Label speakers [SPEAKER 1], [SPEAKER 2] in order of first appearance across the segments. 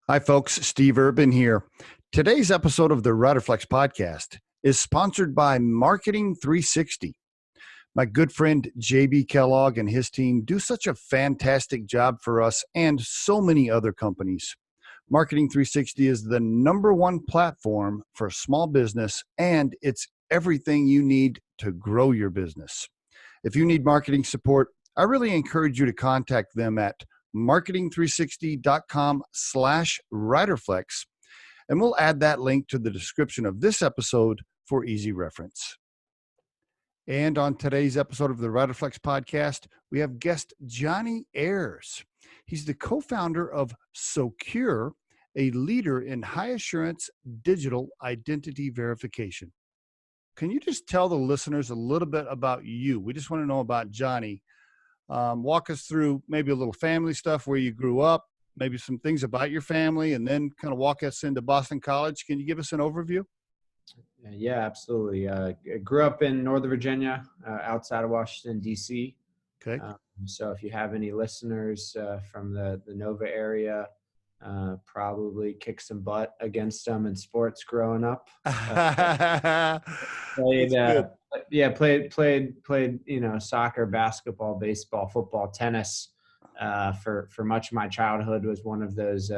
[SPEAKER 1] Hi, folks. Steve Urban here. Today's episode of the Riderflex podcast is sponsored by Marketing 360. My good friend JB Kellogg and his team do such a fantastic job for us and so many other companies. Marketing 360 is the number one platform for small business, and it's everything you need to grow your business. If you need marketing support, I really encourage you to contact them at marketing360.com/Riderflex, and we'll add that link to the description of this episode for easy reference. And on today's episode of the Riderflex podcast, we have guest Johnny Ayers. He's the co-founder of Socure, a leader in high assurance digital identity verification. Can you just tell the listeners a little bit about you? We just want to know about Johnny. Walk us through maybe a little family stuff, where you grew up, maybe some things about your family, and then kind of walk us into Boston College. Can you give us an overview?
[SPEAKER 2] Yeah, absolutely. I grew up in Northern Virginia, outside of Washington, D.C.
[SPEAKER 1] Okay.
[SPEAKER 2] So if you have any listeners from the Nova area, probably kicked some butt against them in sports growing up. Played, soccer, basketball, baseball, football, tennis. For much of my childhood, was one of those,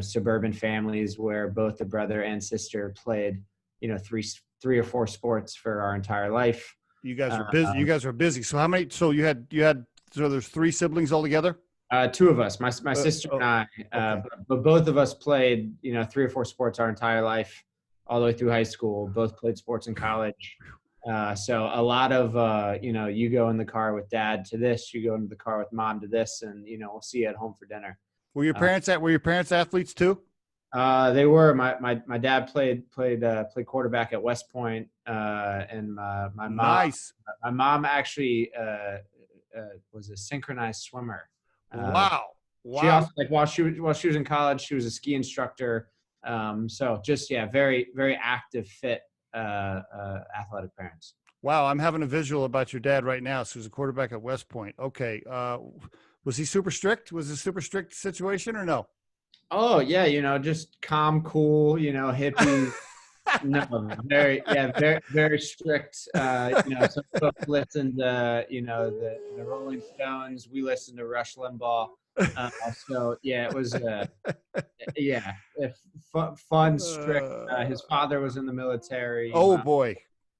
[SPEAKER 2] suburban families where both the brother and sister played, three or four sports for our entire life.
[SPEAKER 1] You guys are busy. You guys are busy. So how many? So you had. So there's three siblings altogether.
[SPEAKER 2] Two of us, my sister and I,
[SPEAKER 1] okay.
[SPEAKER 2] but both of us played, three or four sports our entire life, all the way through high school. Both played sports in college. So a lot of, you go in the car with dad to this, you go into the car with mom to this, and, we'll see you at home for dinner.
[SPEAKER 1] Were your parents athletes too?
[SPEAKER 2] They were. My dad played quarterback at West Point, and my mom actually was a synchronized swimmer.
[SPEAKER 1] Wow.
[SPEAKER 2] She also, while she was in college, she was a ski instructor. So just, very, very active, fit, athletic parents.
[SPEAKER 1] Wow. I'm having a visual about your dad right now. So he's a quarterback at West Point. Okay. Was he super strict? Was it a super strict situation or no?
[SPEAKER 2] Oh yeah. Just calm, cool, hippie. No, very, very strict. Some folks listened to, the Rolling Stones. We listened to Rush Limbaugh. So yeah, it was, fun, strict. His father was in the military.
[SPEAKER 1] Oh boy.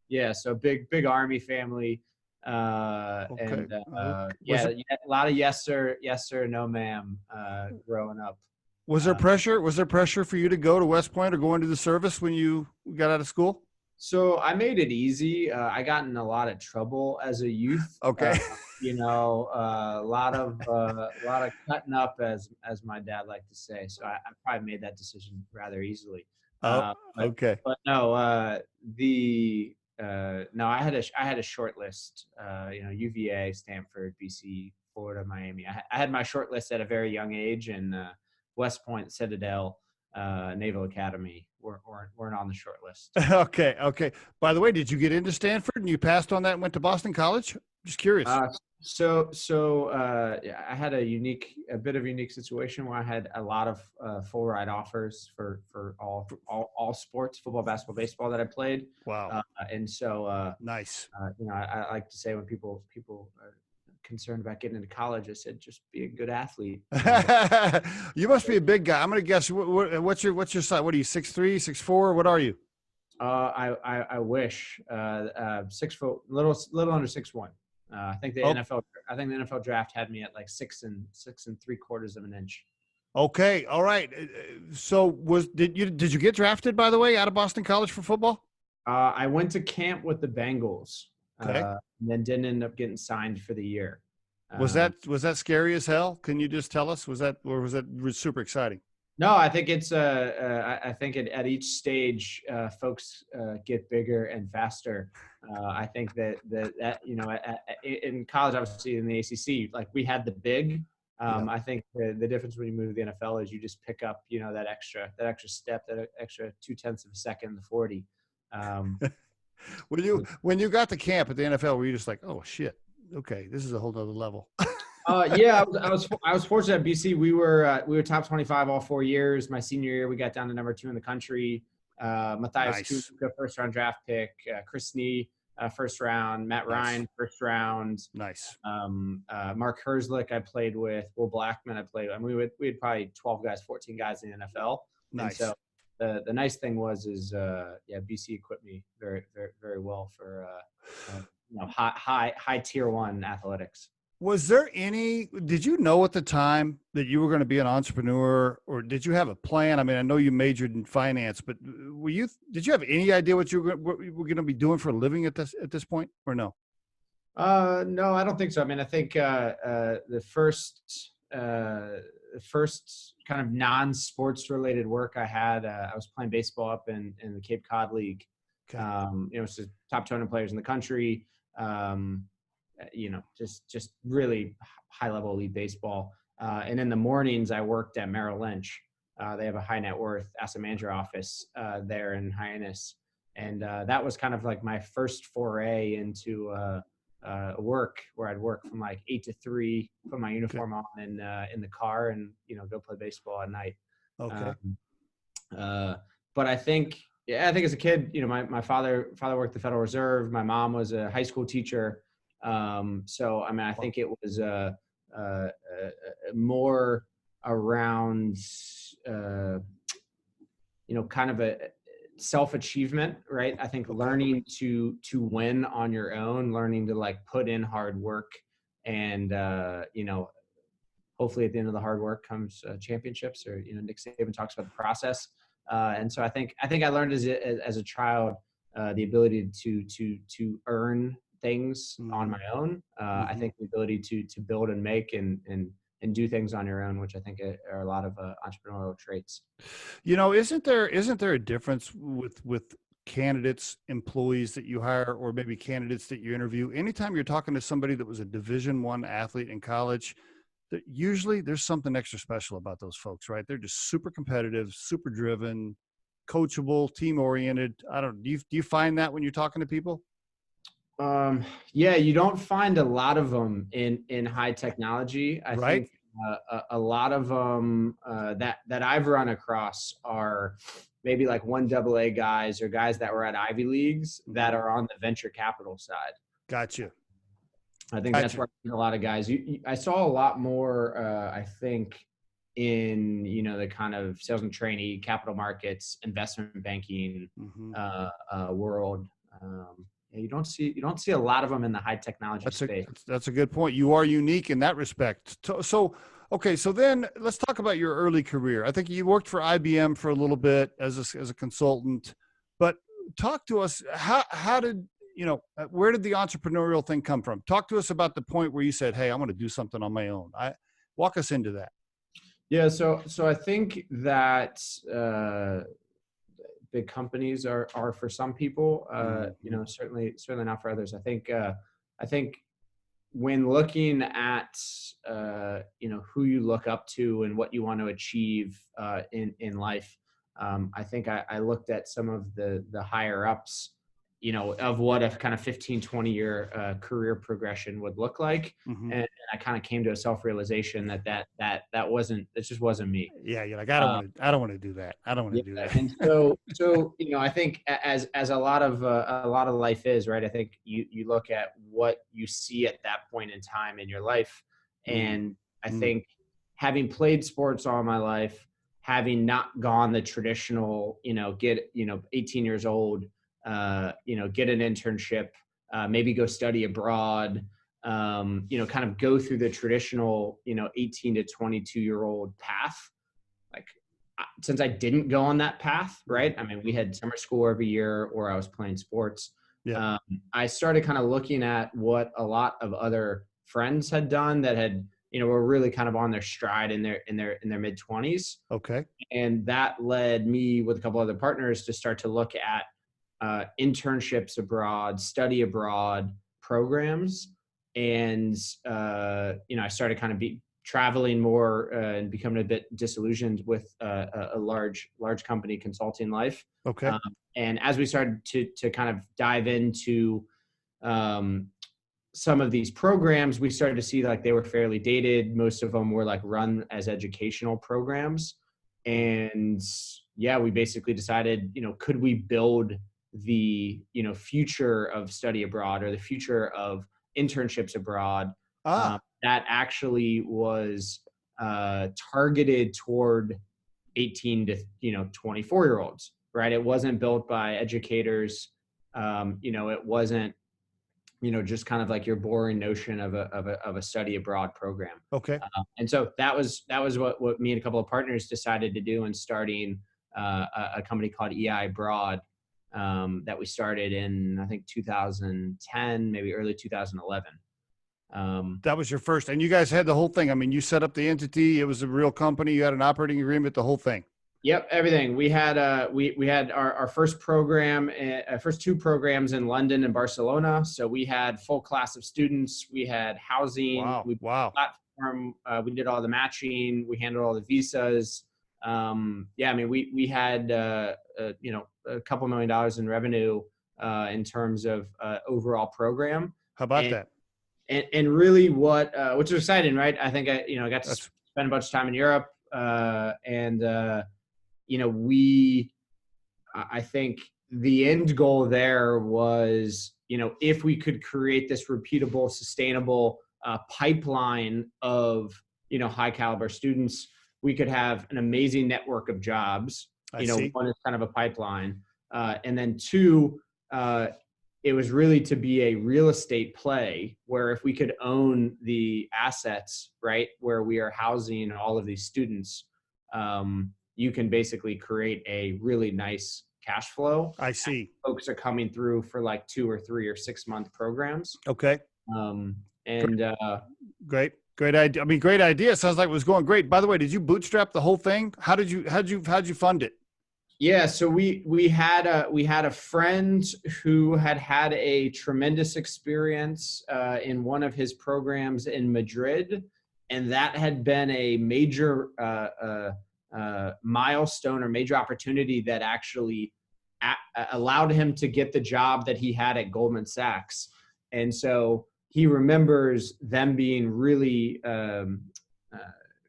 [SPEAKER 2] Yeah. So big Army family.
[SPEAKER 1] Okay.
[SPEAKER 2] A lot of yes sir, no ma'am, growing up.
[SPEAKER 1] Was there pressure? Was there pressure for you to go to West Point or go into the service when you got out of school?
[SPEAKER 2] So I made it easy. I got in a lot of trouble as a youth.
[SPEAKER 1] Okay.
[SPEAKER 2] A lot of cutting up, as my dad liked to say. So I probably made that decision rather easily.
[SPEAKER 1] Okay.
[SPEAKER 2] But no, I had a short list. UVA, Stanford, BC, Florida, Miami. I had my short list at a very young age, and West Point, Citadel, Naval Academy weren't on the short list.
[SPEAKER 1] Okay. By the way, did you get into Stanford and you passed on that and went to Boston College? Just curious.
[SPEAKER 2] I had a bit of a unique situation where I had a lot of full ride offers for all sports, football, basketball, baseball that I played.
[SPEAKER 1] Wow.
[SPEAKER 2] And so
[SPEAKER 1] nice.
[SPEAKER 2] I like to say when people are concerned about getting into college, I said, just be a good athlete.
[SPEAKER 1] You must be a big guy. I'm going to guess. What's your size? What are you, 6'3", 6'4"? What are you?
[SPEAKER 2] I wish 6 foot, little under 6'1". I think the NFL draft had me at like 6 3/4 of an inch.
[SPEAKER 1] Okay. All right. So did you get drafted, by the way, out of Boston College for football?
[SPEAKER 2] I went to camp with the Bengals.
[SPEAKER 1] Okay.
[SPEAKER 2] And then didn't end up getting signed for the year.
[SPEAKER 1] Was that scary as hell? Can you just tell us? Was that super exciting?
[SPEAKER 2] No, I think it's I think at each stage, folks get bigger and faster. I think that in college, obviously in the ACC, like we had the big. I think the difference when you move to the NFL is you just pick up, that extra step, that extra 0.2 of a second, the 40.
[SPEAKER 1] When you got to camp at the NFL, were you just like, oh shit, okay, this is a whole nother level?
[SPEAKER 2] Yeah, I was fortunate at BC. We were top 25 all 4 years. My senior year, we got down to number 2 in the country. Matthias
[SPEAKER 1] Nice.
[SPEAKER 2] Kuka, first round draft pick. Chris Nee, first round. Matt
[SPEAKER 1] Nice.
[SPEAKER 2] Ryan, first round.
[SPEAKER 1] Nice.
[SPEAKER 2] Mark Herzlich, I played with. Will Blackman, I played. I mean, we had probably 12 guys, 14 guys in the NFL. And
[SPEAKER 1] Nice.
[SPEAKER 2] so the nice thing was BC equipped me very, very, very well for high tier 1 athletics.
[SPEAKER 1] Was there did you know at the time that you were going to be an entrepreneur, or did you have a plan? I mean, I know you majored in finance, but did you have any idea what you were going to be doing for a living at this point, or no?
[SPEAKER 2] No, I don't think so. I mean, I think the first kind of non-sports related work I had, I was playing baseball up in the Cape Cod League.
[SPEAKER 1] Okay.
[SPEAKER 2] It's the top 200 players in the country. Just really high level elite baseball. And in the mornings, I worked at Merrill Lynch. They have a high net worth asset manager office there in Hyannis. And that was kind of like my first foray into work, where I'd work from like 8 to 3, put my uniform on and in the car and, go play baseball at night.
[SPEAKER 1] Okay.
[SPEAKER 2] But I think as a kid, my father worked the Federal Reserve. My mom was a high school teacher. So, I mean, I think it was more around, kind of a self-achievement, right? I think learning to win on your own, learning to like put in hard work, and hopefully at the end of the hard work comes championships, or Nick Saban talks about the process. And so I think I learned as a child the ability to earn things on my own. I think the ability to build and make and do things on your own, which I think are a lot of entrepreneurial traits.
[SPEAKER 1] Isn't there a difference with candidates, employees that you hire, or maybe candidates that you interview? Anytime you're talking to somebody that was a Division I athlete in college, that usually there's something extra special about those folks, right? They're just super competitive, super driven, coachable, team oriented. Do you find that when you're talking to people?
[SPEAKER 2] Yeah, you don't find a lot of them in high technology. I think a lot of them that I've run across are maybe like 1AA guys, or guys that were at Ivy Leagues that are on the venture capital side.
[SPEAKER 1] Gotcha.
[SPEAKER 2] I think that's where a lot of guys. I saw a lot more. I think in the kind of sales and trainee, capital markets, investment banking world. You don't see a lot of them in the high technology space.
[SPEAKER 1] That's a good point. You are unique in that respect. So then let's talk about your early career. I think you worked for IBM for a little bit as a consultant, but talk to us. How did where did the entrepreneurial thing come from? Talk to us about the point where you said, "Hey, I'm going to do something on my own." Walk us into that.
[SPEAKER 2] Yeah. So I think that big companies are for some people, certainly not for others. I think when looking at, who you look up to and what you want to achieve in life, I think I looked at some of the higher ups, of what a kind of 15, 20 year career progression would look like. And I kind of came to a self-realization that just wasn't me.
[SPEAKER 1] Yeah. You're like, I don't want to do that. I don't want to do that.
[SPEAKER 2] And so, I think as a lot of life is, right. I think you look at what you see at that point in time in your life. And I think having played sports all my life, having not gone the traditional, get, 18 years old, get an internship, maybe go study abroad, kind of go through the traditional, 18 to 22-year-old path. Like, since I didn't go on that path, right? I mean, we had summer school every year, or I was playing sports.
[SPEAKER 1] Yeah.
[SPEAKER 2] I started kind of looking at what a lot of other friends had done that had, were really kind of on their stride in their mid 20s.
[SPEAKER 1] Okay.
[SPEAKER 2] And that led me with a couple other partners to start to look at internships abroad, study abroad programs. And, I started kind of traveling more and becoming a bit disillusioned with a large company consulting life.
[SPEAKER 1] Okay.
[SPEAKER 2] And as we started to kind of dive into some of these programs, we started to see like they were fairly dated. Most of them were like run as educational programs. And yeah, we basically decided, could we build the, future of study abroad or the future of internships abroad that actually was targeted toward 18 to 24-year-olds, right? It wasn't built by educators. It wasn't just kind of like your boring notion of a study abroad program.
[SPEAKER 1] Okay.
[SPEAKER 2] And so that was what me and a couple of partners decided to do in starting a company called EI Broad that we started in, I think, 2010, maybe early 2011.
[SPEAKER 1] That was your first, and you guys had the whole thing. I mean, you set up the entity. It was a real company. You had an operating agreement, the whole thing.
[SPEAKER 2] Yep, everything. We had we had our first program, first two programs in London and Barcelona. So we had full class of students. We had housing.
[SPEAKER 1] Wow.
[SPEAKER 2] We platform. We did all the matching. We handled all the visas. Yeah, I mean, we had a couple $1 million in revenue in terms of overall program.
[SPEAKER 1] How about that?
[SPEAKER 2] And really, which was exciting, right? I think I got to spend a bunch of time in Europe, I think the end goal there was, if we could create this repeatable, sustainable pipeline of, high caliber students, we could have an amazing network of jobs. One is kind of a pipeline. And then two, it was really to be a real estate play where if we could own the assets, right, where we are housing all of these students, you can basically create a really nice cash flow.
[SPEAKER 1] I see.
[SPEAKER 2] Folks are coming through for like 2 or 3 or 6 month programs.
[SPEAKER 1] Okay. Great idea. I mean, great idea. Sounds like it was going great. By the way, did you bootstrap the whole thing? How'd you fund it?
[SPEAKER 2] Yeah, so we had a friend who had a tremendous experience in one of his programs in Madrid, and that had been a major milestone or major opportunity that actually allowed him to get the job that he had at Goldman Sachs. And so he remembers them being really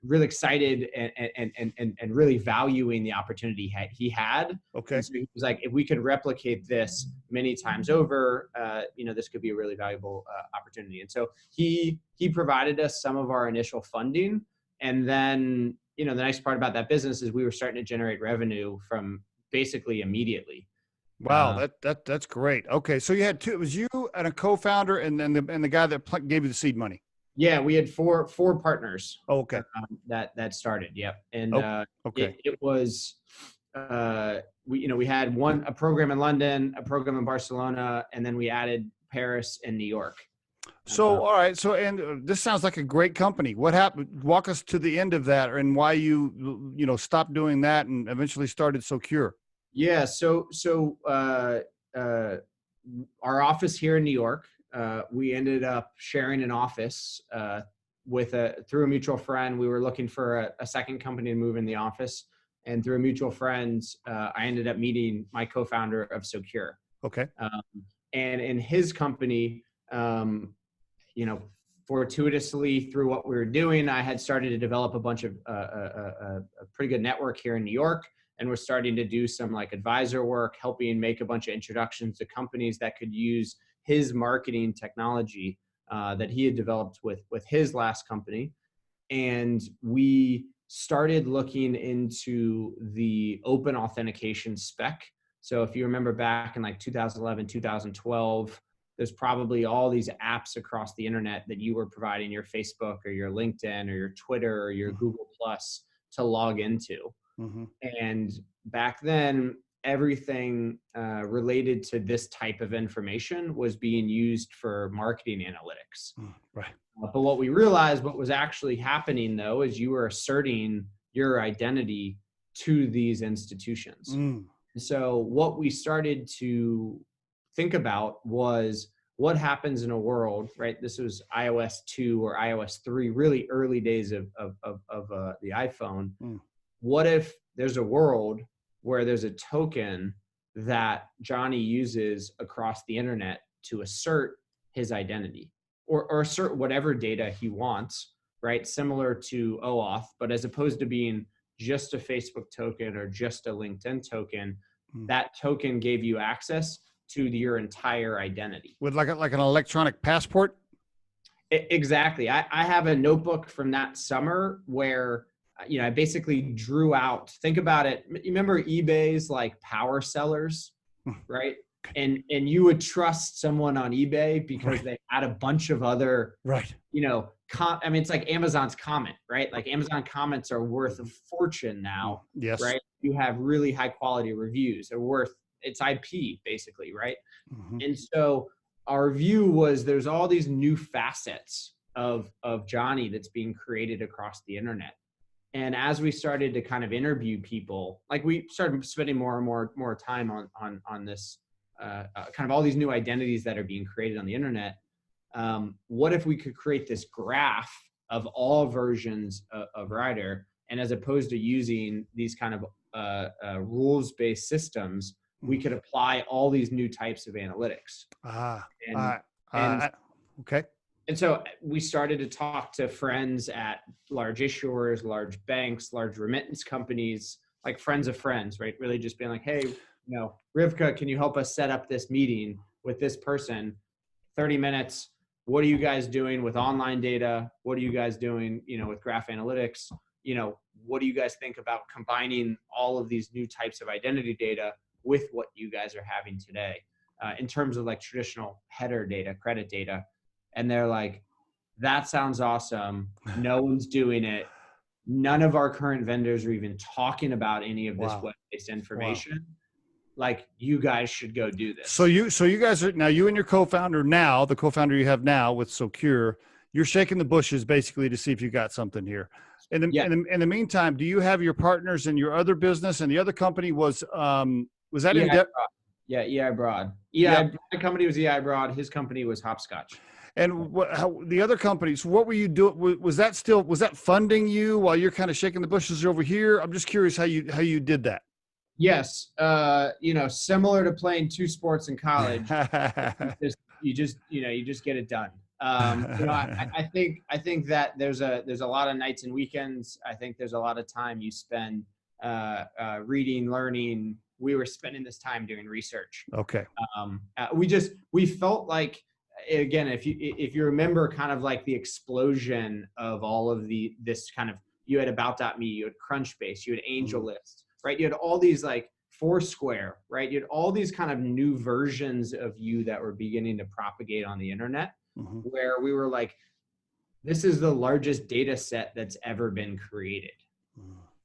[SPEAKER 2] really excited and really valuing the opportunity he had.
[SPEAKER 1] Okay.
[SPEAKER 2] And so he was like, if we could replicate this many times over, this could be a really valuable opportunity. And so he provided us some of our initial funding. And then, the nice part about that business is we were starting to generate revenue from basically immediately.
[SPEAKER 1] Wow, that's great. Okay, so you had two. It was you and a co-founder, and then the guy that gave you the seed money.
[SPEAKER 2] Yeah, we had four partners.
[SPEAKER 1] Oh, okay.
[SPEAKER 2] That started. Yep. And
[SPEAKER 1] okay.
[SPEAKER 2] It was we had a program in London, a program in Barcelona, and then we added Paris and New York.
[SPEAKER 1] So all right. So and this sounds like a great company. What happened? Walk us to the end of that, and why you stopped doing that and eventually started Socure.
[SPEAKER 2] Yeah. So our office here in New York. We ended up sharing an office through a mutual friend. We were looking for a second company to move in the office, and through a mutual friend, I ended up meeting my co-founder of Socure.
[SPEAKER 1] Okay.
[SPEAKER 2] And in his company, fortuitously through what we were doing, I had started to develop a bunch of a pretty good network here in New York, and we're starting to do some like advisor work, helping make a bunch of introductions to companies that could use his marketing technology that he had developed with his last company. And we started looking into the open authentication spec. So if you remember back in like 2011, 2012, there's probably all these apps across the internet that you were providing your Facebook or your LinkedIn or your Twitter or your Google Plus to log into. Mm-hmm. And back then, everything related to this type of information was being used for marketing analytics.
[SPEAKER 1] Right.
[SPEAKER 2] But what we realized, what was actually happening though, is you were asserting your identity to these institutions. So what we started to think about was what happens in a world, right? This was iOS 2 or iOS 3, really early days of the iPhone. What if there's a world where there's a token that Johnny uses across the internet to assert his identity? or assert whatever data he wants, right? Similar to OAuth, but as opposed to being just a Facebook token or just a LinkedIn token, that token gave you access to your entire identity.
[SPEAKER 1] With like an electronic passport?
[SPEAKER 2] Exactly. I have a notebook from that summer where, I basically drew out, think about it. You remember eBay's like power sellers, right? And you would trust someone on eBay because they had a bunch of other, it's like Amazon's comment, right? Like Amazon comments are worth a fortune now,
[SPEAKER 1] yes,
[SPEAKER 2] right? You have really high quality reviews. They're worth, it's IP basically, right? And so our view was there's all these new facets of Johnny that's being created across the internet. And as we started to kind of interview people, like we started spending more and more time on this kind of all these new identities that are being created on the internet. What if we could create this graph of all versions of Rider, and as opposed to using these kind of rules-based systems, we could apply all these new types of analytics.
[SPEAKER 1] Okay.
[SPEAKER 2] And so we started to talk to friends at large issuers, large banks, large remittance companies, like friends of friends, right? Really just being like, hey, Rivka, can you help us set up this meeting with this person? 30 minutes. What are you guys doing with online data? What are you guys doing, with graph analytics? What do you guys think about combining all of these new types of identity data with what you guys are having today in terms of like traditional header data, credit data? And they're like, that sounds awesome. No one's doing it. None of our current vendors are even talking about any of this web-based information. Like, you guys should go do this.
[SPEAKER 1] So you guys are now, you and your co-founder now, the co-founder you have now with Socure, you're shaking the bushes basically to see if you got something here. In the meantime, do you have your partners in your other business, and the other company was that in depth?
[SPEAKER 2] Yeah, EI Broad. My company was EI Broad. His company was Hopscotch.
[SPEAKER 1] And the other companies, what were you doing? Was that funding you while you're kind of shaking the bushes over here? I'm just curious how you did that.
[SPEAKER 2] Yes. Similar to playing two sports in college, you just get it done. I think that there's a lot of nights and weekends. I think there's a lot of time you spend reading, learning. We were spending this time doing research.
[SPEAKER 1] Okay.
[SPEAKER 2] We felt like, again, if you remember kind of like the explosion of all of this kind of, you had About.me, you had Crunchbase, you had AngelList, right? You had all these like Foursquare, right? You had all these kind of new versions of you that were beginning to propagate on the internet, where we were like, this is the largest data set that's ever been created,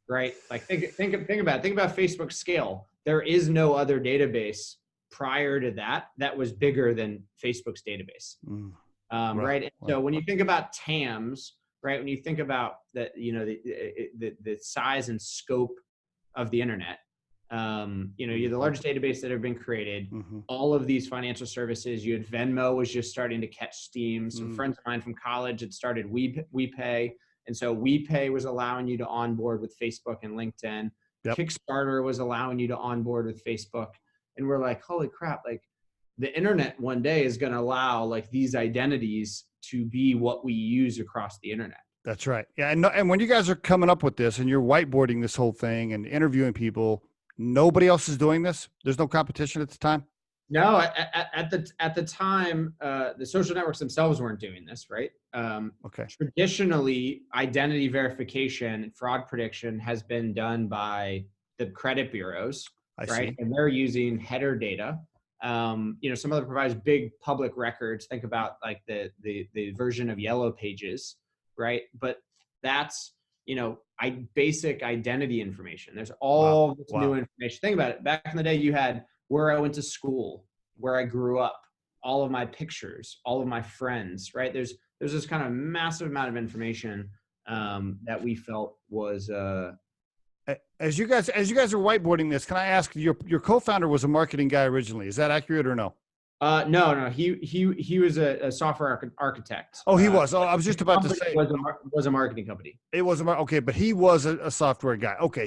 [SPEAKER 2] right? Like think about Facebook scale. There is no other database prior to that was bigger than Facebook's database, right? And so when you think about TAMs, right? When you think about the size and scope of the internet, you're the largest database that have been created. All of these financial services, you had Venmo was just starting to catch steam. Some friends of mine from college had started WePay. And so WePay was allowing you to onboard with Facebook and LinkedIn. Yep. Kickstarter was allowing you to onboard with Facebook. And we're like, holy crap, like the internet one day is going to allow like these identities to be what we use across the internet.
[SPEAKER 1] That's right. Yeah. And when you guys are coming up with this and you're whiteboarding this whole thing and interviewing people, nobody else is doing this? There's no competition at the time?
[SPEAKER 2] No, at the time, the social networks themselves weren't doing this, right?
[SPEAKER 1] Okay.
[SPEAKER 2] Traditionally, identity verification, fraud prediction has been done by the credit bureaus, right? And they're using header data. Some of them provides big public records. Think about like the version of Yellow Pages, right? But that's basic identity information. There's all this new information. Think about it. Back in the day, you had where I went to school, where I grew up, all of my pictures, all of my friends, right? There's this kind of massive amount of information that we felt was.
[SPEAKER 1] As you guys are whiteboarding this, can I ask, your co-founder was a marketing guy originally? Is that accurate or no?
[SPEAKER 2] No. He was a software architect.
[SPEAKER 1] Oh, he was. Oh, I was just about to say
[SPEAKER 2] was a marketing company.
[SPEAKER 1] It was okay, but he was a software guy. Okay,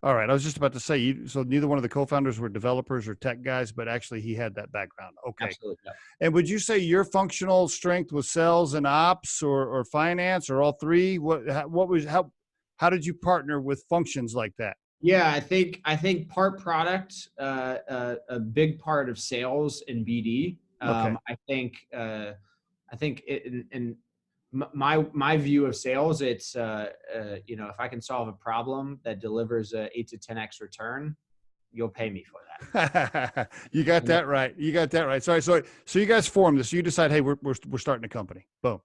[SPEAKER 1] All right. I was just about to say, so neither one of the co-founders were developers or tech guys, but actually he had that background. Okay.
[SPEAKER 2] Absolutely. Yeah.
[SPEAKER 1] And would you say your functional strength was sales and ops or finance or all three? How did you partner with functions like that?
[SPEAKER 2] Yeah, I think part product, a big part of sales and BD.
[SPEAKER 1] Okay.
[SPEAKER 2] I think in my view of sales, it's if I can solve a problem that delivers a 8 to 10x return, you'll pay me for that.
[SPEAKER 1] You got
[SPEAKER 2] And that-
[SPEAKER 1] that right. You got that right. Sorry. So you guys formed this. You decide, hey, we're starting a company. Boom.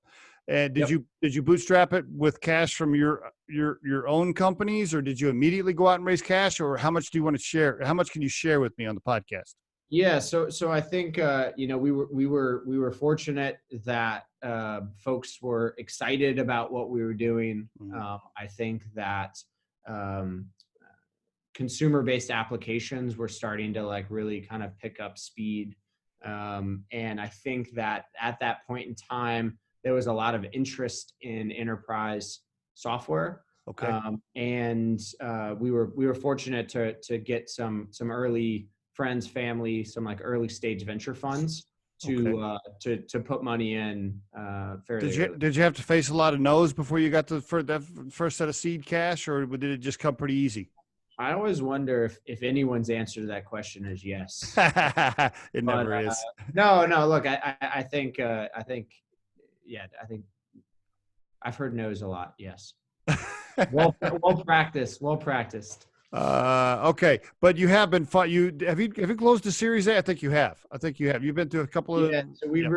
[SPEAKER 1] And
[SPEAKER 2] yep.
[SPEAKER 1] did you bootstrap it with cash from your own companies, or did you immediately go out and raise cash, or how much do you want to share? How much can you share with me on the podcast?
[SPEAKER 2] Yeah, so I think we were fortunate that folks were excited about what we were doing.
[SPEAKER 1] Mhm.
[SPEAKER 2] I think that um, consumer-based applications were starting to like really kind of pick up speed, and I think that at that point in time there was a lot of interest in enterprise software,
[SPEAKER 1] Okay.
[SPEAKER 2] and we were fortunate to get some early friends, family, some like early stage venture funds
[SPEAKER 1] Okay.
[SPEAKER 2] to put money in fairly early.
[SPEAKER 1] Did you have to face a lot of no's before you got that first set of seed cash, or did it just come pretty easy?
[SPEAKER 2] I always wonder if anyone's answer to that question is yes.
[SPEAKER 1] It
[SPEAKER 2] But
[SPEAKER 1] never is.
[SPEAKER 2] no. Look, I think I've heard no's a lot. Yes. Well practiced. Well practiced.
[SPEAKER 1] Okay, but you have been fun. Have you closed the Series A? I think you have. I think you have. You've been through a couple of.
[SPEAKER 2] Yeah. So we've
[SPEAKER 1] Yep.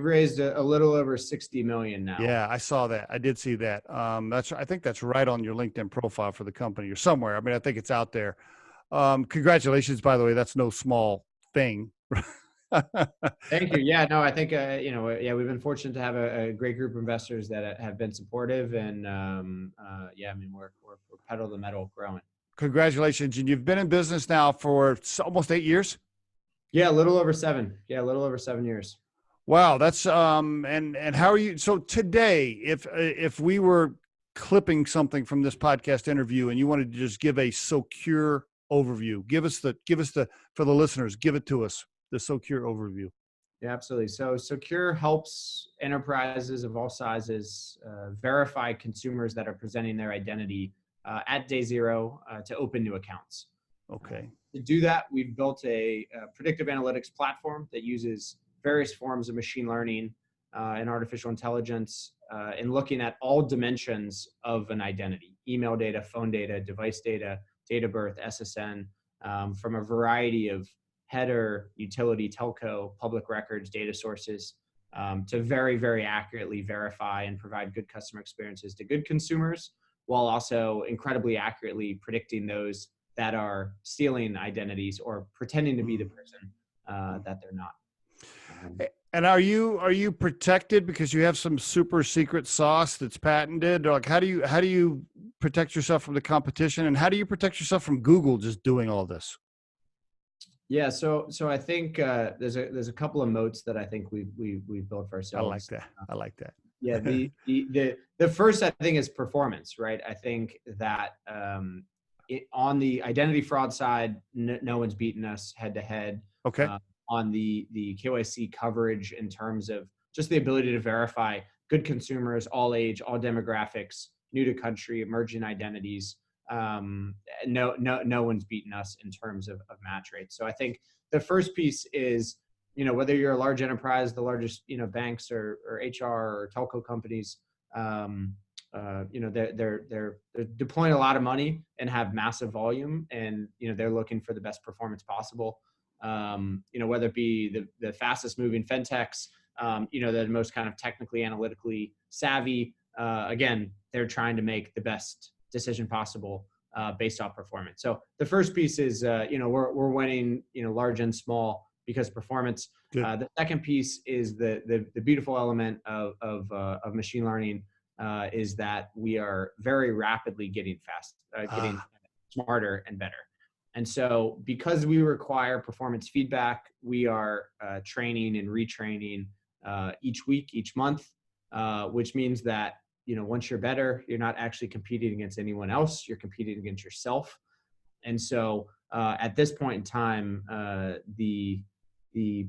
[SPEAKER 2] raised a little over 60 million now.
[SPEAKER 1] Yeah, I saw that. I did see that. I think that's right on your LinkedIn profile for the company or somewhere. I mean, I think it's out there. Congratulations, by the way. That's no small thing.
[SPEAKER 2] Thank you. Yeah. No, I think we've been fortunate to have a great group of investors that have been supportive, and I mean we're pedal to the metal growing.
[SPEAKER 1] Congratulations. And you've been in business now for almost 8 years.
[SPEAKER 2] Yeah, a little over 7. Yeah, a little over 7 years.
[SPEAKER 1] Wow, that's and how are you? So today, if we were clipping something from this podcast interview and you wanted to just give a Socure overview, give us the for the listeners, give it to us, the Socure overview.
[SPEAKER 2] Yeah, absolutely. So Socure helps enterprises of all sizes verify consumers that are presenting their identity at day zero to open new accounts.
[SPEAKER 1] Okay.
[SPEAKER 2] To do that, we've built a predictive analytics platform that uses various forms of machine learning and artificial intelligence in looking at all dimensions of an identity: email data, phone data, device data, date of birth, SSN, from a variety of header, utility, telco, public records, data sources, to very, very accurately verify and provide good customer experiences to good consumers, while also incredibly accurately predicting those that are stealing identities or pretending to be the person that they're not.
[SPEAKER 1] And are you protected because you have some super secret sauce that's patented? Or like how do you protect yourself from the competition, and how do you protect yourself from Google just doing all this?
[SPEAKER 2] Yeah, so I think there's a couple of moats that I think we've built for
[SPEAKER 1] I like
[SPEAKER 2] ourselves.
[SPEAKER 1] that. I like that.
[SPEAKER 2] Yeah, the first I think is performance, right? I think that on the identity fraud side, no one's beaten us head to head.
[SPEAKER 1] Okay.
[SPEAKER 2] On the KYC coverage in terms of just the ability to verify good consumers, all age, all demographics, new to country, emerging identities. No one's beaten us in terms of match rates. So I think the first piece is, whether you're a large enterprise, the largest, banks or HR or telco companies, they're deploying a lot of money and have massive volume, and they're looking for the best performance possible. Whether it be the fastest moving fintechs, the most kind of technically analytically savvy. Again, they're trying to make the best decision possible based off performance. So the first piece is, we're winning, large and small because of performance. The second piece is the beautiful element of machine learning is that we are very rapidly getting getting smarter and better. And so because we require performance feedback, we are training and retraining each week, each month, which means that, once you're better, you're not actually competing against anyone else. You're competing against yourself. And so at this point in time, the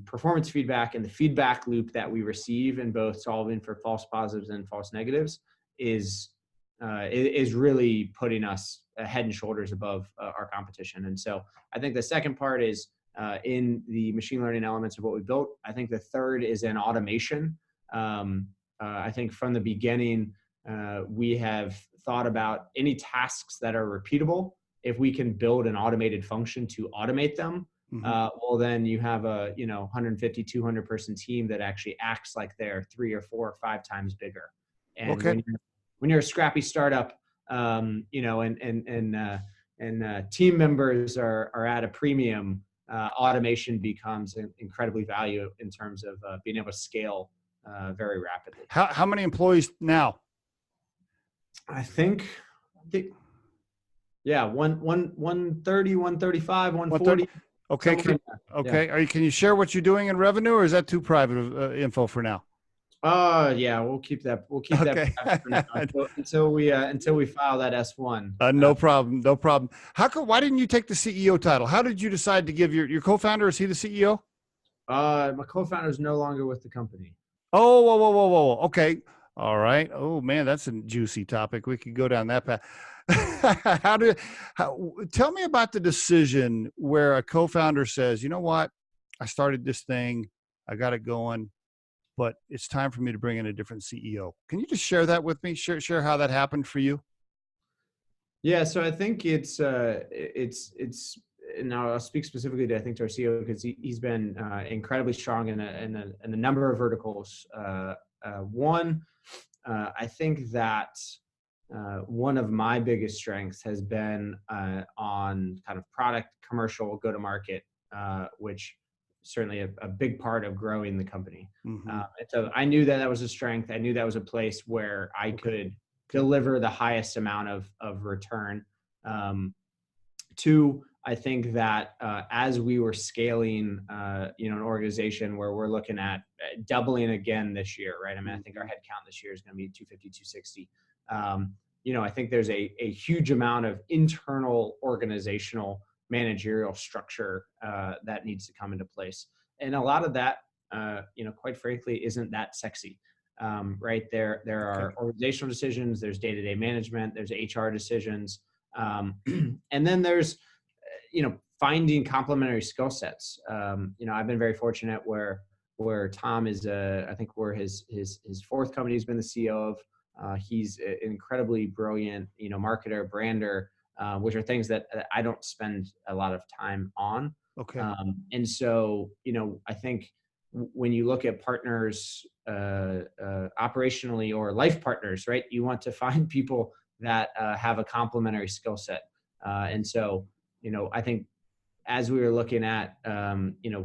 [SPEAKER 2] performance feedback and the feedback loop that we receive in both solving for false positives and false negatives is really putting us head and shoulders above our competition. And so I think the second part is in the machine learning elements of what we built. I think the third is in automation. I think from the beginning, we have thought about any tasks that are repeatable. If we can build an automated function to automate them, well, then you have a 150, 200 person team that actually acts like they're 3 or 4 or 5 times bigger. And
[SPEAKER 1] Okay.
[SPEAKER 2] when you're a scrappy startup, and team members are at a premium, automation becomes incredibly valuable in terms of being able to scale very rapidly.
[SPEAKER 1] How many employees now?
[SPEAKER 2] I think yeah, 130, 135, 140.
[SPEAKER 1] Okay. Okay.
[SPEAKER 2] Yeah.
[SPEAKER 1] Can you share what you're doing in revenue, or is that too private of info for now?
[SPEAKER 2] Yeah, we'll keep that. We'll keep that for now until we file that S1.
[SPEAKER 1] No problem. No problem. Why didn't you take the CEO title? How did you decide to give your co-founder? Is he the CEO?
[SPEAKER 2] My co-founder is no longer with the company.
[SPEAKER 1] Oh, whoa. Okay. All right. Oh man, that's a juicy topic. We could go down that path. Tell me about the decision where a co-founder says, you know what, I started this thing, I got it going, but it's time for me to bring in a different CEO. Can you just share that with me? Share how that happened for you.
[SPEAKER 2] Yeah. So I think it's now I'll speak specifically to, I think, to our CEO, because he's been incredibly strong in a number of verticals. One, I think that one of my biggest strengths has been on kind of product, commercial, go-to-market, which certainly a big part of growing the company. And so I knew that was a strength. I knew that was a place where I could deliver the highest amount of return. Two, I think that as we were scaling, an organization where we're looking at doubling again this year, right? I mean, I think our headcount this year is going to be 250, 260. I think there's a huge amount of internal organizational managerial structure that needs to come into place. And a lot of that, quite frankly, isn't that sexy, right? There are organizational decisions, there's day-to-day management, there's HR decisions. And then there's, finding complementary skill sets. I've been very fortunate where Tom is, I think we're his fourth company he's been the CEO of. He's an incredibly brilliant, marketer, brander, which are things that I don't spend a lot of time on.
[SPEAKER 1] Okay.
[SPEAKER 2] And so, I think when you look at partners operationally or life partners, right, you want to find people that have a complementary skill set. And so, I think as we were looking at, the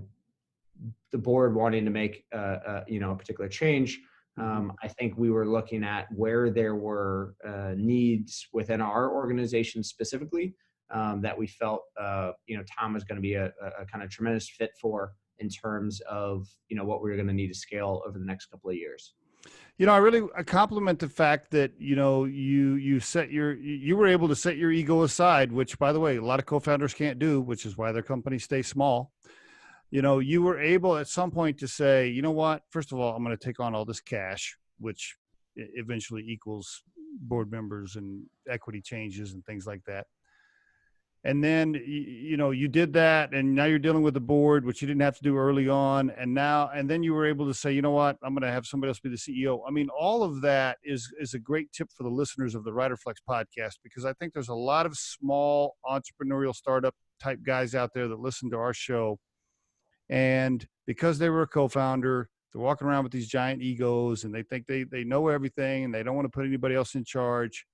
[SPEAKER 2] board wanting to make, a particular change, I think we were looking at where there were needs within our organization specifically that we felt, Tom was going to be a kind of tremendous fit for in terms of, what we were going to need to scale over the next couple of years.
[SPEAKER 1] I compliment the fact that, you were able to set your ego aside, which, by the way, a lot of co-founders can't do, which is why their companies stay small. You were able at some point to say, you know what, first of all, I'm going to take on all this cash, which eventually equals board members and equity changes and things like that. And then, you did that, and now you're dealing with the board, which you didn't have to do early on. And then you were able to say, you know what, I'm going to have somebody else be the CEO. I mean, all of that is a great tip for the listeners of the Riderflex podcast, because I think there's a lot of small entrepreneurial startup type guys out there that listen to our show. And because they were a co-founder, they're walking around with these giant egos, and they think they know everything, and they don't want to put anybody else in charge,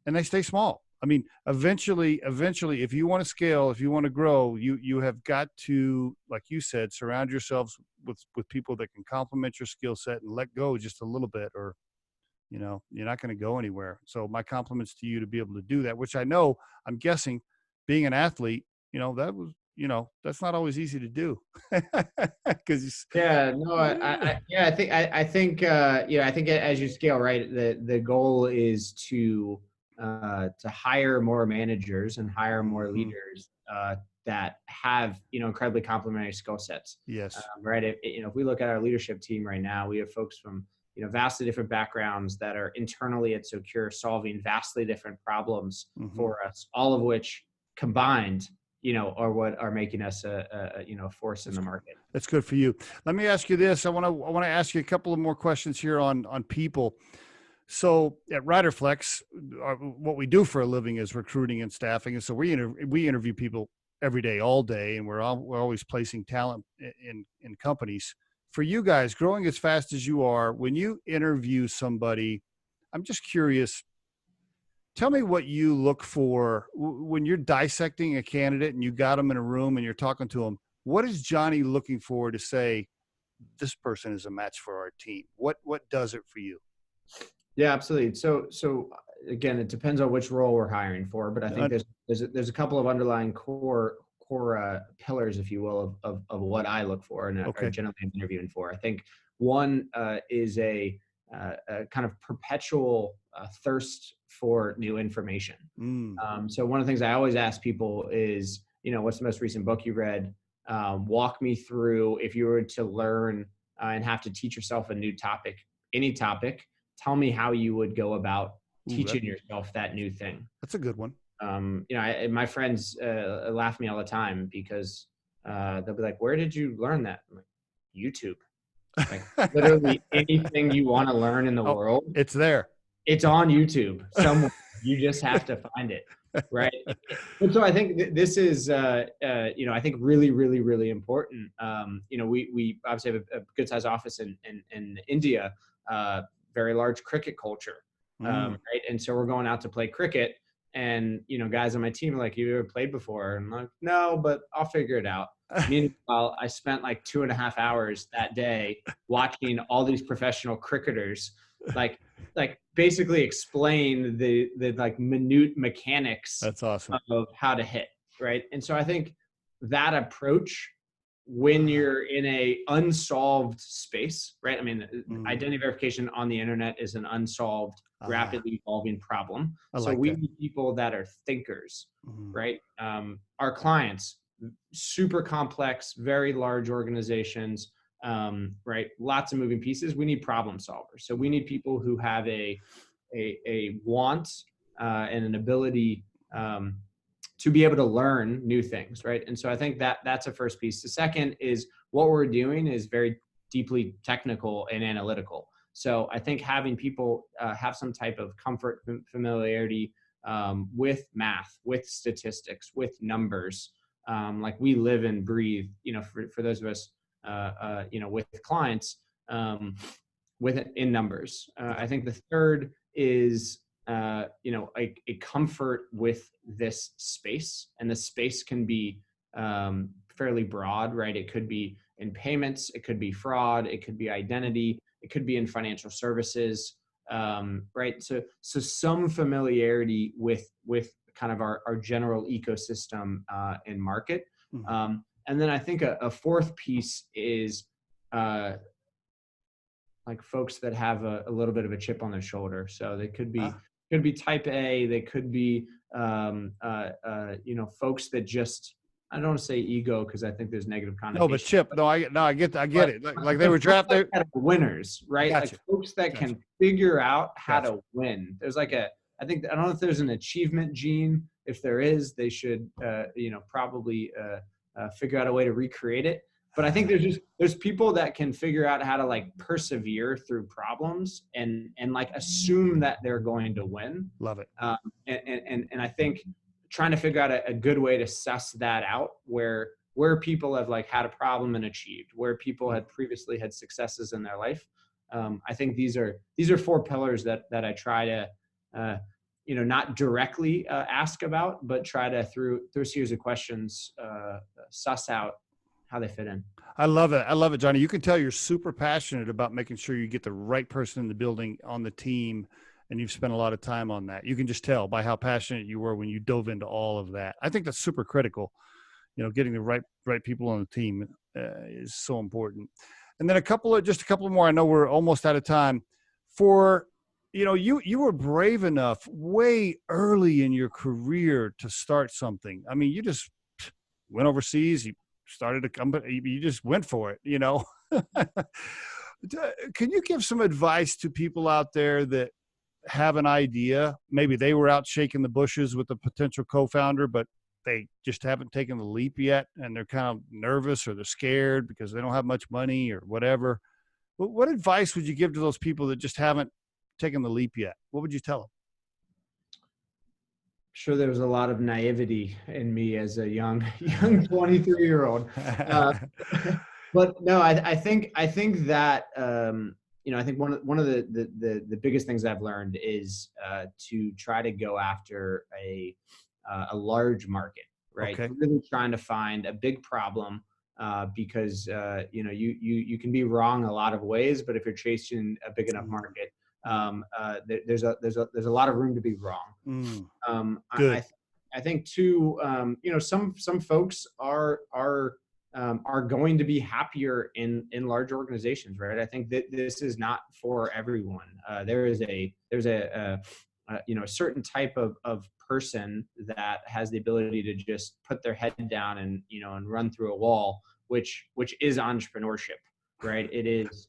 [SPEAKER 1] and they stay small. I mean, eventually, if you want to scale, if you want to grow, you have got to, like you said, surround yourselves with people that can complement your skill set and let go just a little bit, or, you're not going to go anywhere. So my compliments to you to be able to do that, which I'm guessing, being an athlete, that was, that's not always easy to do. Because
[SPEAKER 2] I think as you scale, right, the goal is to to hire more managers and hire more
[SPEAKER 1] Mm-hmm.
[SPEAKER 2] leaders that have incredibly complementary skill sets.
[SPEAKER 1] Yes.
[SPEAKER 2] Right. If we look at our leadership team right now, we have folks from vastly different backgrounds that are internally at Socure solving vastly different problems
[SPEAKER 1] Mm-hmm.
[SPEAKER 2] for us, all of which combined are what are making us a force in the market.
[SPEAKER 1] That's good for you. Let me ask you this. I want to ask you a couple of more questions here on people. So at Riderflex, what we do for a living is recruiting and staffing, and so we interview people every day, all day, and we're always placing talent in companies. For you guys, growing as fast as you are, when you interview somebody, I'm just curious. Tell me what you look for when you're dissecting a candidate and you got them in a room and you're talking to them. What is Johnny looking for to say this person is a match for our team? What does it for you?
[SPEAKER 2] Yeah, absolutely. So again, it depends on which role we're hiring for, but I think there's a couple of underlying core pillars, if you will, of what I look for and are
[SPEAKER 1] Okay.
[SPEAKER 2] generally I'm interviewing for. I think one is a kind of perpetual thirst for new information. So one of the things I always ask people is, what's the most recent book you read? Walk me through, if you were to learn and have to teach yourself a new topic, any topic, tell me how you would go about teaching yourself that new thing.
[SPEAKER 1] That's a good one.
[SPEAKER 2] My friends laugh at me all the time because they'll be like, "Where did you learn that?" I'm like, YouTube. Like literally anything you want to learn in the world,
[SPEAKER 1] it's there.
[SPEAKER 2] It's on YouTube somewhere. You just have to find it, right? And so I think this is, I think really, really, really important. We obviously have a good sized office in India, very large cricket culture, right? And so we're going out to play cricket, and guys on my team are like, "You ever played before?" And I'm like, "No, but I'll figure it out." Meanwhile, I spent like 2.5 hours that day watching all these professional cricketers, like basically explain the like minute mechanics.
[SPEAKER 1] That's awesome.
[SPEAKER 2] Of how to hit, right? And so I think that approach, when you're in a unsolved space, right? I mean, identity verification on the internet is an unsolved, rapidly evolving problem. So we need people that are thinkers, right? Our clients, super complex, very large organizations, right? Lots of moving pieces. We need problem solvers. So we need people who have a want and an ability to be able to learn new things, right? And so I think that's a first piece. The second is what we're doing is very deeply technical and analytical. So I think having people have some type of comfort, familiarity with math, with statistics, with numbers, like we live and breathe, for those of us, with clients, in numbers. I think the third is a comfort with this space, and the space can be fairly broad, right? It could be in payments, it could be fraud, it could be identity, it could be in financial services, right? So some familiarity with kind of our general ecosystem and market. And then I think a fourth piece is like folks that have a little bit of a chip on their shoulder. So they could be type A, they could be folks that just, I don't want to say ego because I think there's negative connotation.
[SPEAKER 1] No, but chip. I get it. Like they were drafted
[SPEAKER 2] winners, right?
[SPEAKER 1] Gotcha.
[SPEAKER 2] Like folks that can figure out how to win. There's like I don't know if there's an achievement gene. If there is, they should probably figure out a way to recreate it. But I think there's people that can figure out how to like persevere through problems and like assume that they're going to win.
[SPEAKER 1] Love it.
[SPEAKER 2] And I think trying to figure out a good way to suss that out where people have like had a problem and achieved, where people had previously had successes in their life. I think these are 4 pillars that I try to not directly ask about, but try to through a series of questions suss out how they fit in.
[SPEAKER 1] I love it, Johnny. You can tell you're super passionate about making sure you get the right person in the building on the team, and you've spent a lot of time on that. You can just tell by how passionate you were when you dove into all of that. I think that's super critical. Getting the right people on the team is so important. And then a couple more. I know we're almost out of time. For you were brave enough way early in your career to start something. I mean, you just went overseas, you started a company, you just went for it. Can you give some advice to people out there that have an idea? Maybe they were out shaking the bushes with a potential co-founder, but they just haven't taken the leap yet, and they're kind of nervous or they're scared because they don't have much money or whatever. What advice would you give to those people that just haven't taken the leap yet? What would you tell
[SPEAKER 2] Sure, there was a lot of naivety in me as a young 23-year-old.
[SPEAKER 1] them?
[SPEAKER 2] But no, I think that I think one of the biggest things I've learned is to try to go after a large market, right?
[SPEAKER 1] Okay.
[SPEAKER 2] Really trying to find a big problem, because you can be wrong a lot of ways, but if you're chasing a big enough market, there's a lot of room to be wrong.
[SPEAKER 1] Mm,
[SPEAKER 2] Um, I, I,
[SPEAKER 1] good.
[SPEAKER 2] th- I think too, some folks are going to be happier in large organizations, right? I think that this is not for everyone. There's a certain type of person that has the ability to just put their head down and run through a wall, which is entrepreneurship, right? It is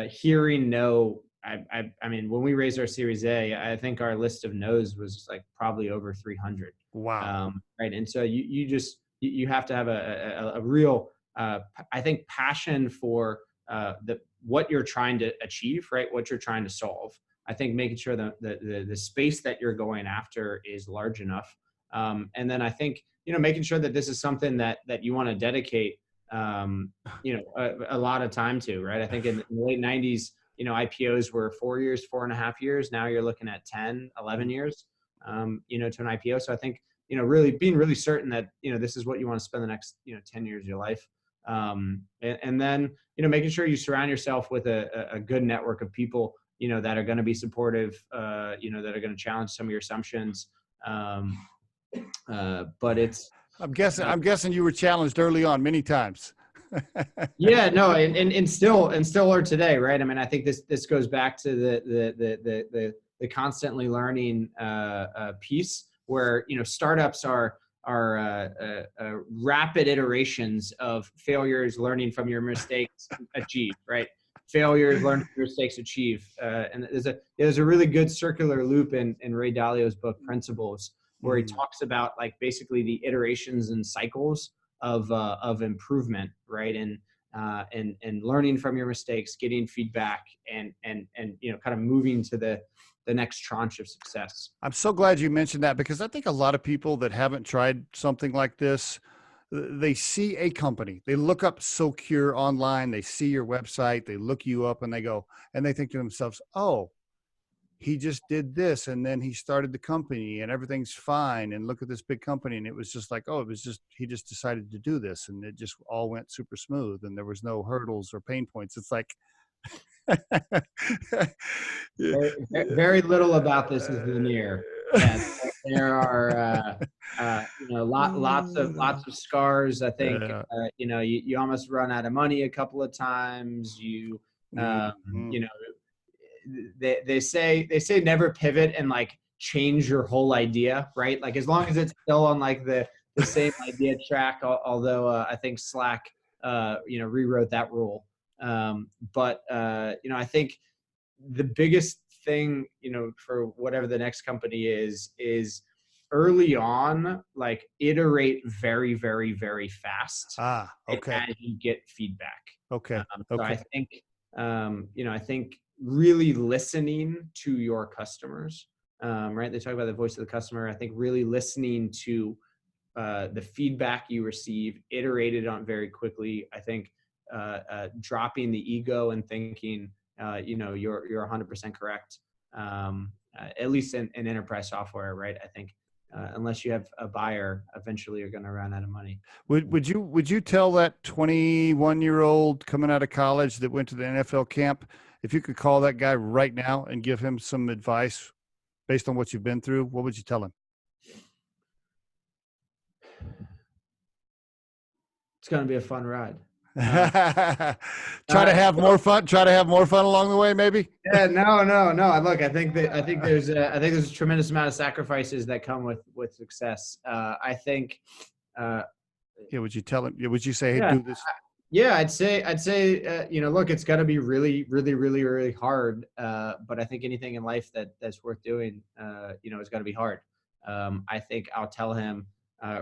[SPEAKER 2] hearing no. I mean, when we raised our Series A, I think our list of no's was like probably over 300.
[SPEAKER 1] Wow.
[SPEAKER 2] Right. And so you have to have a real, I think, passion for what you're trying to achieve, right? What you're trying to solve. I think making sure that the space that you're going after is large enough. And then I think, making sure that this is something that you want to dedicate, a lot of time to, right? I think in the late 90s, IPOs were 4 years, 4.5 years. Now you're looking at 10, 11 years, to an IPO. So I think, really being really certain that, this is what you want to spend the next, 10 years of your life. And then, making sure you surround yourself with a good network of people, that are going to be supportive, that are going to challenge some of your assumptions. But it's,
[SPEAKER 1] I'm guessing you were challenged early on many times.
[SPEAKER 2] yeah, no, and still are today, right? I mean, I think this goes back to the constantly learning piece, where startups are rapid iterations of failures, learning from your mistakes, achieve, right? Failures, learn from your mistakes, achieve, and there's a really good circular loop in Ray Dalio's book Principles, where he
[SPEAKER 1] Mm.
[SPEAKER 2] talks about like basically the iterations and cycles of improvement, right? And learning from your mistakes, getting feedback, and kind of moving to the next tranche of success.
[SPEAKER 1] I'm so glad you mentioned that, because I think a lot of people that haven't tried something like this, they see a company, they look up Socure online, they see your website, they look you up, and they go, and they think to themselves, oh, he just did this, and then he started the company and everything's fine, and look at this big company. And it was just like, oh, it was just, he just decided to do this, and it just all went super smooth, and there was no hurdles or pain points. It's like
[SPEAKER 2] Very little about this is linear. Yeah, there are lots of scars. I think you almost run out of money a couple of times. Um,
[SPEAKER 1] Mhm.
[SPEAKER 2] you know they say never pivot and like change your whole idea, right? Like as long as it's still on like the same idea track. Although I think Slack rewrote that rule. But I think the biggest thing, for whatever the next company is early on, like iterate very, very, very fast
[SPEAKER 1] Okay.
[SPEAKER 2] as you get feedback.
[SPEAKER 1] Okay.
[SPEAKER 2] So I
[SPEAKER 1] Okay.
[SPEAKER 2] think, I think really listening to your customers, right? They talk about the voice of the customer. I think really listening to the feedback you receive, iterated on very quickly. I think dropping the ego and thinking, you're 100% correct. At least in enterprise software, right? I think unless you have a buyer, eventually you're going to run out of money.
[SPEAKER 1] Would you tell that 21-year-old coming out of college that went to the NFL camp, if you could call that guy right now and give him some advice based on what you've been through, what would you tell him?
[SPEAKER 2] It's going to be a fun ride.
[SPEAKER 1] Try to have more fun. Try to have more fun along the way, maybe.
[SPEAKER 2] Yeah, no. Look, I think there's a tremendous amount of sacrifices that come with success. I think.
[SPEAKER 1] Yeah. Would you tell him? Would you say, hey,
[SPEAKER 2] Yeah,
[SPEAKER 1] do this?
[SPEAKER 2] yeah. I'd say, look, it's got to be really, really, really, really hard. But I think anything in life that's worth doing, it's got to be hard. I think I'll tell him,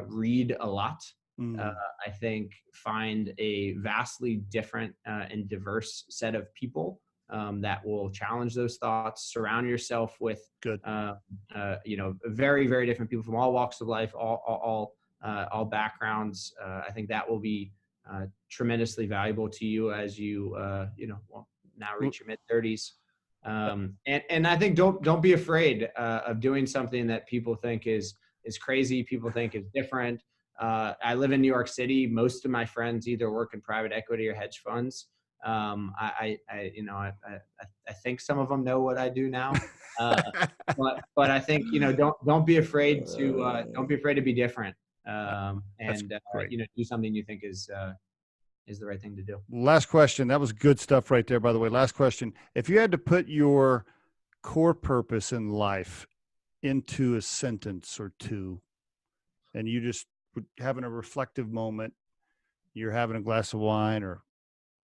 [SPEAKER 2] read a lot. Uh,
[SPEAKER 1] Mm,
[SPEAKER 2] I think find a vastly different and diverse set of people that will challenge those thoughts. Surround yourself with,
[SPEAKER 1] good.
[SPEAKER 2] very, very different people from all walks of life, all backgrounds. I think that will be tremendously valuable to you as you, now reach your mid-30s. And I think don't be afraid of doing something that people think is crazy. People think is different. I live in New York City. Most of my friends either work in private equity or hedge funds. I think some of them know what I do now. But I think, don't be afraid to be different.
[SPEAKER 1] That's great.
[SPEAKER 2] Do something you think is the right thing to do.
[SPEAKER 1] Last question. That was good stuff right there, by the way. Last question. If you had to put your core purpose in life into a sentence or two, and you just having a reflective moment, you're having a glass of wine or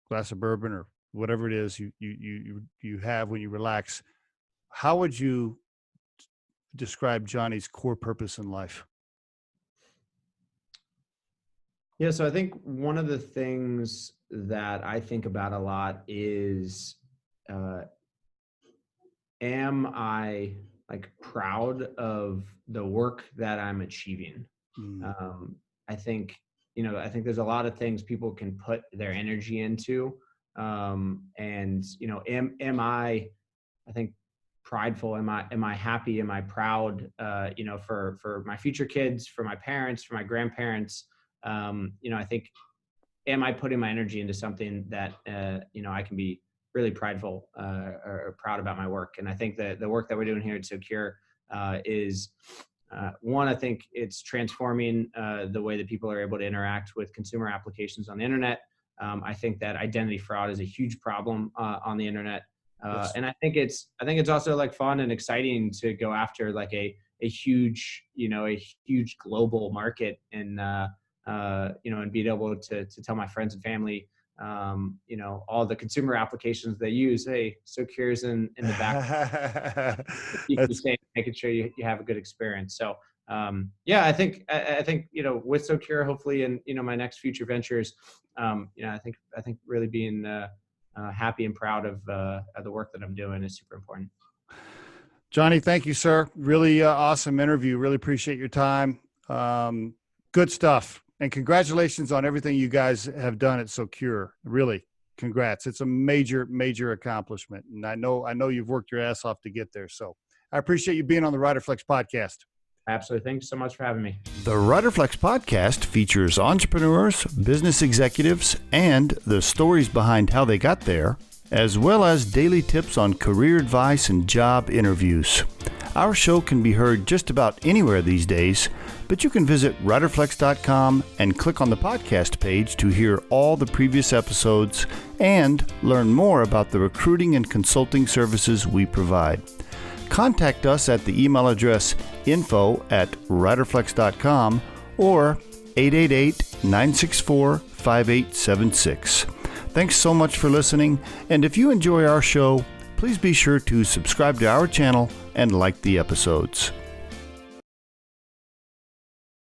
[SPEAKER 1] glass of bourbon or whatever it is you have when you relax, how would you describe Johnny's core purpose in life?
[SPEAKER 2] Yeah, so I think one of the things that I think about a lot is, am I like proud of the work that I'm achieving?
[SPEAKER 1] Mm,
[SPEAKER 2] I think, there's a lot of things people can put their energy into. Am I think prideful? Am I happy? Am I proud, for my future kids, for my parents, for my grandparents? I think, am I putting my energy into something that, I can be really prideful or proud about my work? And I think that the work that we're doing here at Socure is, one, I think it's transforming the way that people are able to interact with consumer applications on the internet. I think that identity fraud is a huge problem on the internet.
[SPEAKER 1] yes.
[SPEAKER 2] And I think it's also like fun and exciting to go after like a huge global market and and being able to tell my friends and family, all the consumer applications they use. Hey, Socure's in the back, keep you safe, making sure you have a good experience. So I think with Socure, hopefully in my next future ventures, I think really being happy and proud of the work that I'm doing is super important.
[SPEAKER 1] Johnny, thank you, sir. Really awesome interview. Really appreciate your time. Good stuff. And congratulations on everything you guys have done at Socure. Really, congrats. It's a major, major accomplishment. And I know you've worked your ass off to get there. So I appreciate you being on the Riderflex podcast.
[SPEAKER 2] Absolutely. Thanks so much for having me.
[SPEAKER 1] The Riderflex podcast features entrepreneurs, business executives, and the stories behind how they got there, as well as daily tips on career advice and job interviews. Our show can be heard just about anywhere these days, but you can visit riderflex.com and click on the podcast page to hear all the previous episodes and learn more about the recruiting and consulting services we provide. Contact us at the email address info@riderflex.com or 888-964-5876. Thanks so much for listening, and if you enjoy our show, please be sure to subscribe to our channel and like the episodes.